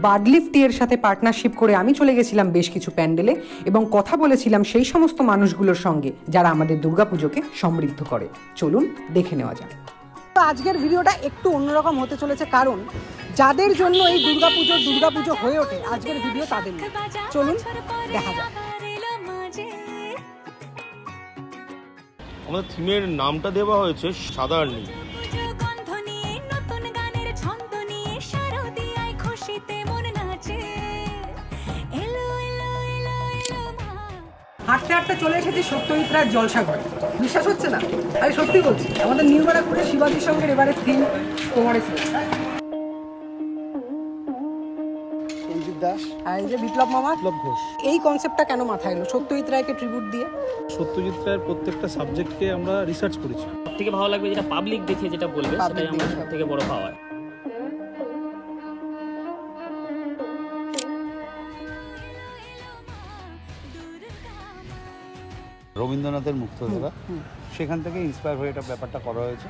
বার্ডলিফ টি এর সাথে পার্টনারশিপ করে আমি চলে গেছিলাম বেশ কিছু প্যান্ডেলে এবং কথা বলেছিলাম সেই সমস্ত মানুষগুলোর সঙ্গে যারা আমাদের দুর্গাপুজোকে সমৃদ্ধ করে। চলুন দেখে নেওয়া যাক। আজকের ভিডিওটা একটু অন্যরকম হতে চলেছে, কারণ যাদের জন্য এই দুর্গাপুজো হয়ে ওঠে আজকের ভিডিও তাদের নিয়ে। চলুন দেখা যাক। আমাদের থিমের নামটা দেওয়া হয়েছে সাদা আর নীল। হাঁটতে হাঁটতে চলে এসেছি সত্যজিৎ রায়ের জলসাঘরে। বিশ্বাস হচ্ছে না? আরে সত্যি বলছি, আমাদের নিউ ব্যারাকপুরের শিবাজির সঙ্গে এবারে থিম তোমারে ছিল। সঞ্জিত দাস আর এই যে বিপ্লব মামা, বিপ্লব ঘোষ। এই কনসেপ্টটা কেন মাথায় এলো সত্যজিৎ রায়কে ট্রিবিউট দিয়ে? সত্যজিৎ রায়ের প্রত্যেকটা সাবজেক্টকে আমরা রিসার্চ করেছি। সবথেকে ভালো লাগবে যেটা পাবলিক দেখে যেটা বলবে, সেটাই আমার সবথেকে বড় পাওয়ার। রবীন্দ্রনাথের মুক্তধারা, সেখান থেকে ইন্সপায়ার হয়ে এটা ব্যাপারটা করা হয়েছে।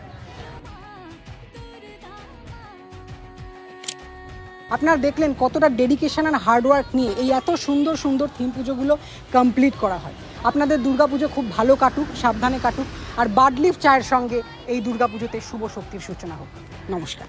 আপনারা দেখলেন কতটা ডেডিকেশন আর হার্ডওয়ার্ক নিয়ে এই এত সুন্দর সুন্দর থিম পুজোগুলো কমপ্লিট করা হয়। আপনাদের দুর্গাপুজো খুব ভালো কাটুক, সাবধানে কাটুক, আর বার্ডলিফ চায়ের সঙ্গে এই দুর্গাপুজোতে শুভ শক্তির সূচনা হোক। নমস্কার।